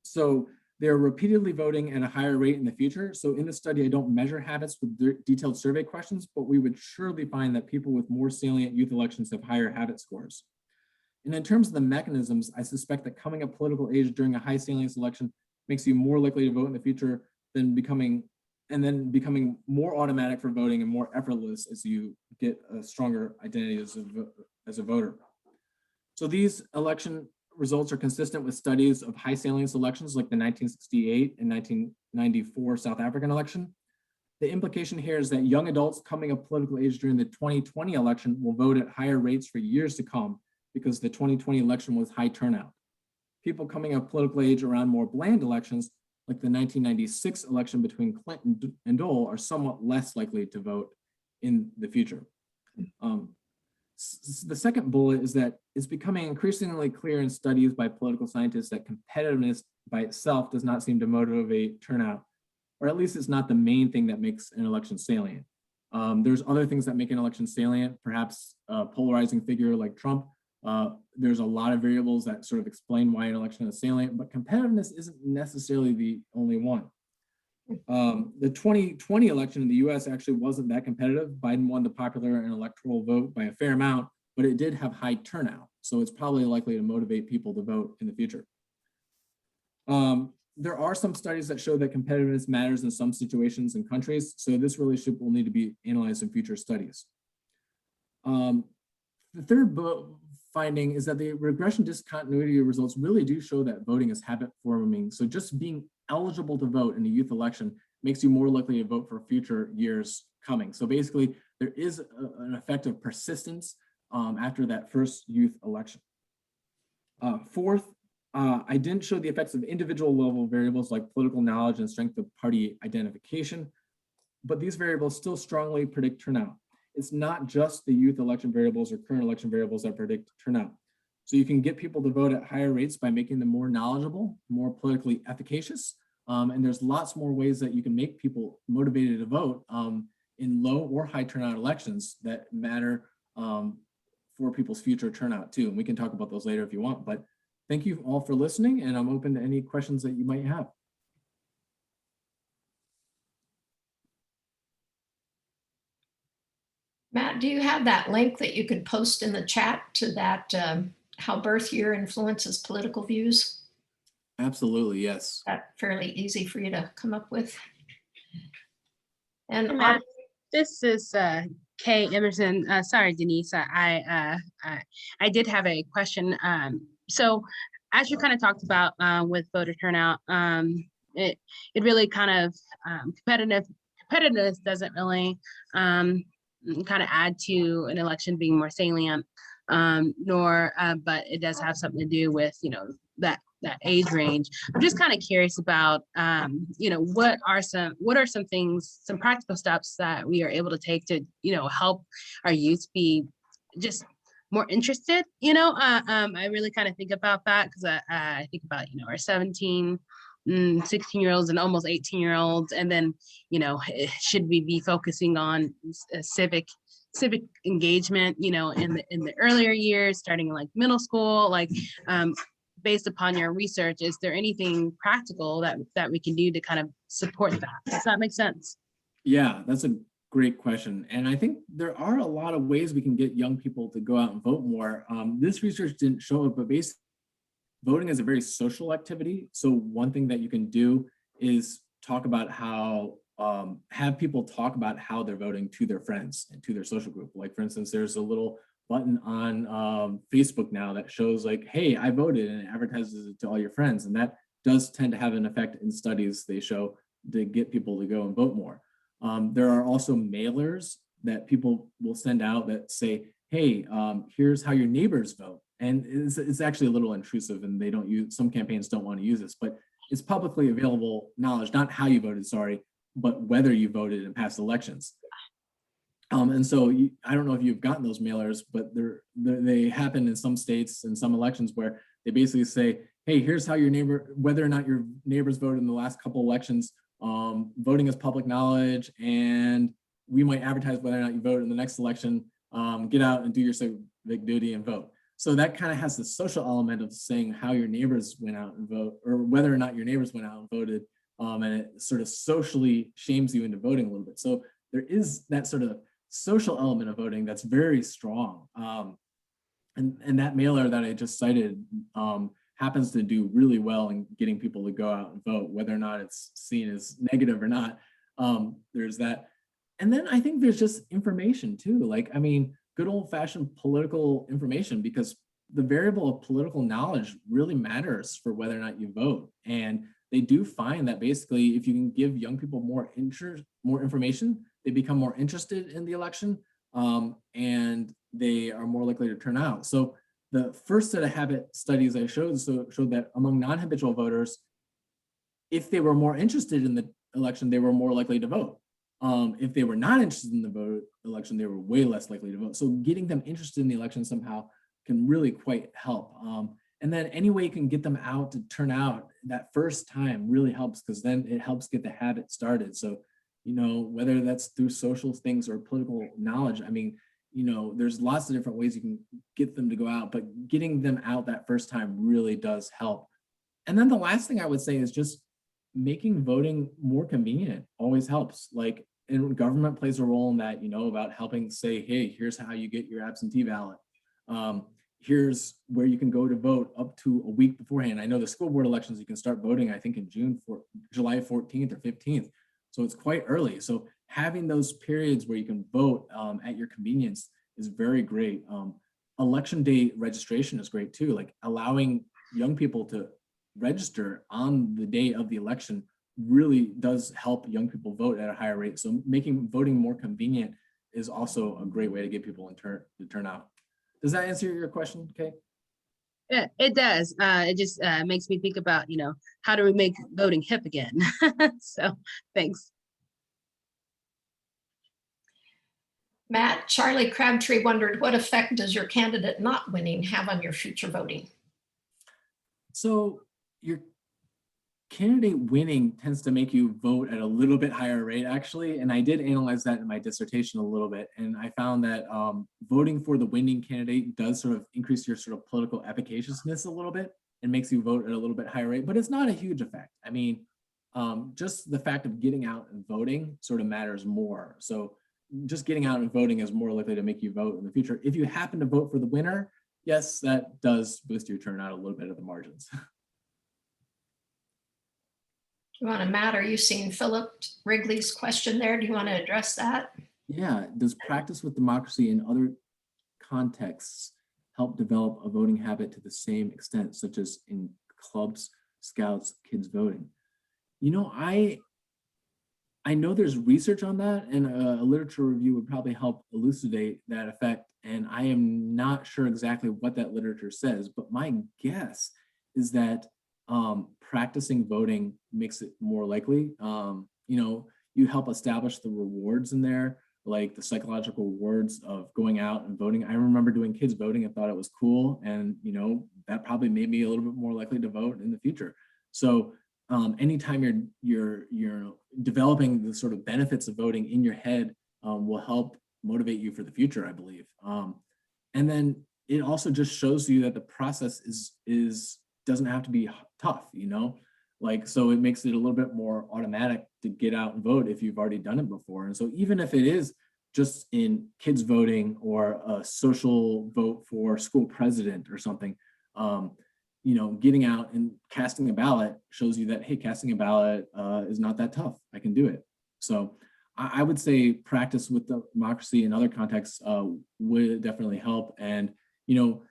So they're repeatedly voting at a higher rate in the future. So in the study, I don't measure habits with detailed survey questions, but we would surely find that people with more salient youth elections have higher habit scores. And in terms of the mechanisms, I suspect that coming of political age during a high salience election makes you more likely to vote in the future than becoming more automatic for voting and more effortless as you get a stronger identity as a voter. So these election results are consistent with studies of high salience elections like the 1968 and 1994 South African election. The implication here is that young adults coming of political age during the 2020 election will vote at higher rates for years to come because the 2020 election was high turnout. People coming of political age around more bland elections like the 1996 election between Clinton and Dole are somewhat less likely to vote in the future. The second bullet is that it's becoming increasingly clear in studies by political scientists that competitiveness by itself does not seem to motivate turnout, or at least it's not the main thing that makes an election salient. There's other things that make an election salient, perhaps a polarizing figure like Trump. There's a lot of variables that sort of explain why an election is salient, but competitiveness isn't necessarily the only one. The 2020 election in the US actually wasn't that competitive. Biden won the popular and electoral vote by a fair amount, but it did have high turnout. So it's probably likely to motivate people to vote in the future. There are some studies that show that competitiveness matters in some situations and countries. So this relationship will need to be analyzed in future studies. The third finding is that the regression discontinuity results really do show that voting is habit forming. So just being eligible to vote in a youth election makes you more likely to vote for future years coming. So basically, there is an effect of persistence after that first youth election. Fourth, I didn't show the effects of individual level variables like political knowledge and strength of party identification, but these variables still strongly predict turnout. It's not just the youth election variables or current election variables that predict turnout. So you can get people to vote at higher rates by making them more knowledgeable, more politically efficacious. And there's lots more ways that you can make people motivated to vote in low or high turnout elections that matter for people's future turnout too. And we can talk about those later if you want, but thank you all for listening, and I'm open to any questions that you might have. Matt, do you have that link that you could post in the chat to that how birth year influences political views? Absolutely, yes. That fairly easy for you to come up with. And Hey, Matt, this is Kay Emerson. Sorry, Denise. I did have a question. So as you kind of talked about with voter turnout, it really kind of competitiveness doesn't really kind of add to an election being more salient, but it does have something to do with, that age range. I'm just kind of curious about, what are some things, some practical steps that we are able to take to, help our youth be just more interested, I really kind of think about that because I think about, our 17, 16-year-olds and almost 18-year-olds, and then should we be focusing on civic engagement in the earlier years, starting in like middle school, like based upon your research, is there anything practical that we can do to kind of support that? Does that make sense? Yeah, that's a great question, and I think there are a lot of ways we can get young people to go out and vote more. This research didn't show it, but basically voting is a very social activity. So one thing that you can do is talk about how, have people talk about how they're voting to their friends and to their social group. Like for instance, there's a little button on Facebook now that shows like, hey, I voted, and it advertises it to all your friends. And that does tend to have an effect in studies they show to get people to go and vote more. There are also mailers that people will send out that say, hey, here's how your neighbors vote. And it's actually a little intrusive, and they don't use, some campaigns don't want to use this, but it's publicly available knowledge, not how you voted, sorry, but whether you voted in past elections. And so I don't know if you've gotten those mailers, but they happen in some states and some elections where they basically say, hey, here's how your neighbor, whether or not your neighbors voted in the last couple elections, voting is public knowledge, and we might advertise whether or not you vote in the next election. Get out and do your civic duty and vote. So that kind of has the social element of saying how your neighbors went out and vote, or whether or not your neighbors went out and voted, and it sort of socially shames you into voting a little bit. So there is that sort of social element of voting that's very strong. And that mailer that I just cited happens to do really well in getting people to go out and vote, whether or not it's seen as negative or not. There's that. And then I think there's just information too. Like, I mean, good old fashioned political information, because the variable of political knowledge really matters for whether or not you vote. And they do find that basically if you can give young people more information, they become more interested in the election, and they are more likely to turn out. So the first set of habit studies I showed that among non-habitual voters, if they were more interested in the election, they were more likely to vote. If they were not interested in the election, they were way less likely to vote. So getting them interested in the election somehow can really quite help. And then any way you can get them out to turn out that first time really helps, because then it helps get the habit started. So, you know, whether that's through social things or political knowledge, I mean, you know, there's lots of different ways you can get them to go out, but getting them out that first time really does help. And then the last thing I would say is just making voting more convenient always helps. Like, and government plays a role in that, you know, about helping say, hey, here's how you get your absentee ballot. Here's where you can go to vote up to a week beforehand. I know the school board elections, you can start voting, I think in July 14th or 15th. So it's quite early. So having those periods where you can vote at your convenience is very great. Election day registration is great too. Like allowing young people to register on the day of the election really does help young people vote at a higher rate. So making voting more convenient is also a great way to get people to turn out. Does that answer your question, Kay? Yeah, it does. It just makes me think about, you know, how do we make voting hip again? So thanks. Matt, Charlie Crabtree wondered, what effect does your candidate not winning have on your future voting? So your candidate winning tends to make you vote at a little bit higher rate, actually. And I did analyze that in my dissertation a little bit. And I found that voting for the winning candidate does sort of increase your sort of political efficaciousness a little bit and makes you vote at a little bit higher rate, but it's not a huge effect. I mean, just the fact of getting out and voting sort of matters more. So just getting out and voting is more likely to make you vote in the future. If you happen to vote for the winner, yes, that does boost your turnout a little bit at the margins. Do you want to, Matt, are you seeing Philip Wrigley's question there? Do you want to address that? Yeah, does practice with democracy in other contexts help develop a voting habit to the same extent, such as in clubs, scouts, kids voting? You know, I know there's research on that, and a literature review would probably help elucidate that effect. And I am not sure exactly what that literature says, but my guess is that practicing voting makes it more likely. You know, you help establish the rewards in there, like the psychological rewards of going out and voting. I remember doing kids voting and thought it was cool. And, you know, that probably made me a little bit more likely to vote in the future. So anytime you're developing the sort of benefits of voting in your head will help motivate you for the future, I believe. And then it also just shows you that the process doesn't have to be tough, you know, like, so it makes it a little bit more automatic to get out and vote if you've already done it before. And so even if it is just in kids voting or a social vote for school president or something, you know, getting out and casting a ballot shows you that, hey, casting a ballot is not that tough. I can do it. So I would say practice with democracy in other contexts would definitely help. And, you know,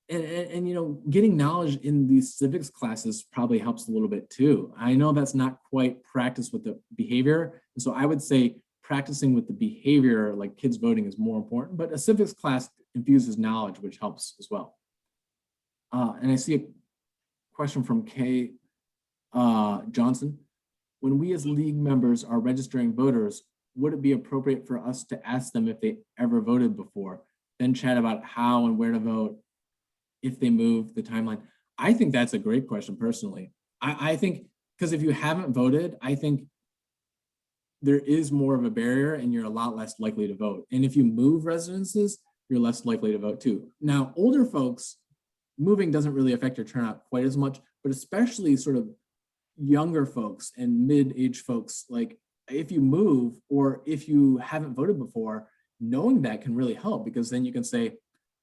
and you know, getting knowledge in these civics classes probably helps a little bit too. I know that's not quite practice with the behavior. And so I would say practicing with the behavior, like kids voting, is more important, but a civics class infuses knowledge, which helps as well. And I see a question from Kay Johnson. when we as league members are registering voters, would it be appropriate for us to ask them if they ever voted before, then chat about how and where to vote, if they move, the timeline? I think that's a great question personally. I think, because if you haven't voted, I think there is more of a barrier and you're a lot less likely to vote. And if you move residences, you're less likely to vote too. Now, older folks, moving doesn't really affect your turnout quite as much, but especially sort of younger folks and mid-age folks, like if you move or if you haven't voted before, knowing that can really help, because then you can say,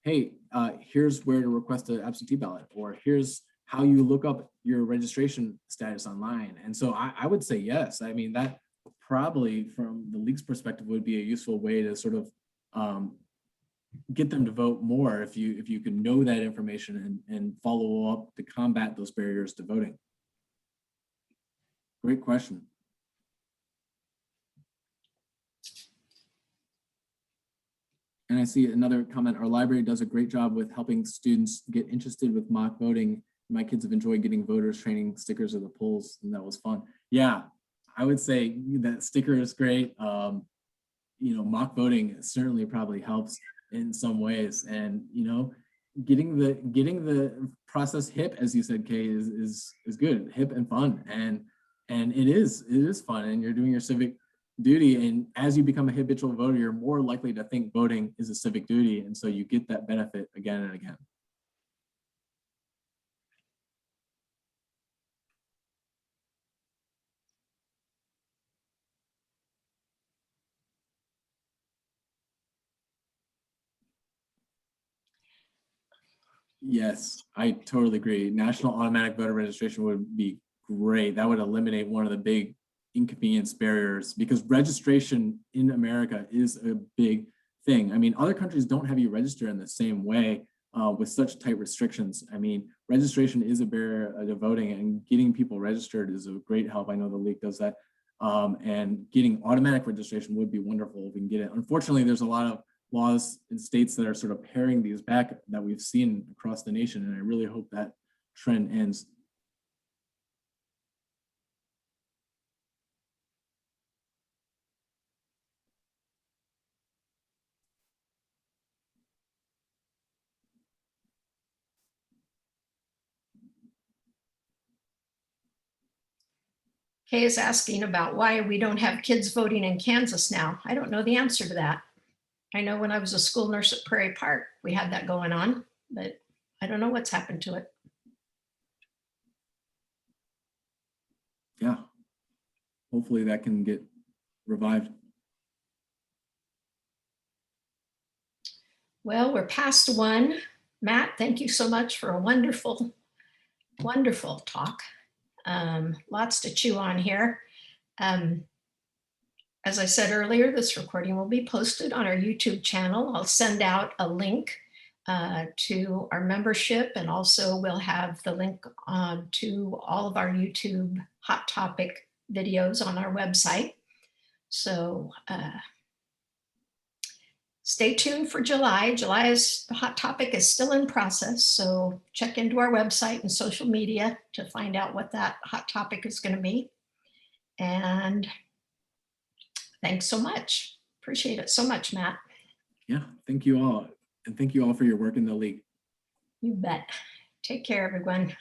hey, here's where to request an absentee ballot, or here's how you look up your registration status online. And so I would say yes. I mean, that probably from the league's perspective would be a useful way to sort of get them to vote more if you can know that information and follow up to combat those barriers to voting. Great question. And I see another comment, our library does a great job with helping students get interested with mock voting. My kids have enjoyed getting voters training stickers at the polls, and that was fun. Yeah, I would say that sticker is great. You know, mock voting certainly probably helps in some ways. And, you know, getting the process hip, as you said, Kay, is good, hip and fun. And it is fun, and you're doing your civic duty. And as you become a habitual voter, you're more likely to think voting is a civic duty. And so you get that benefit again and again. Yes, I totally agree. National automatic voter registration would be great. That would eliminate one of the big inconvenience barriers, because registration in America is a big thing. I mean, other countries don't have you register in the same way with such tight restrictions. I mean, registration is a barrier to voting, and getting people registered is a great help. I know the league does that. And getting automatic registration would be wonderful if we can get it. Unfortunately, there's a lot of laws in states that are sort of paring these back that we've seen across the nation, and I really hope that trend ends. Kay is asking about why we don't have kids voting in Kansas now. I don't know the answer to that. I know when I was a school nurse at Prairie Park, we had that going on, but I don't know what's happened to it. Yeah, hopefully that can get revived. Well, we're past one. Matt, thank you so much for a wonderful, wonderful talk. Lots to chew on here. As I said earlier, this recording will be posted on our YouTube channel. I'll send out a link to our membership, and also we'll have the link to all of our YouTube Hot Topic videos on our website. So stay tuned for July. July's Hot Topic is still in process, so check into our website and social media to find out what that Hot Topic is going to be. And thanks so much. Appreciate it so much, Matt. Yeah, thank you all. And thank you all for your work in the league. You bet. Take care, everyone.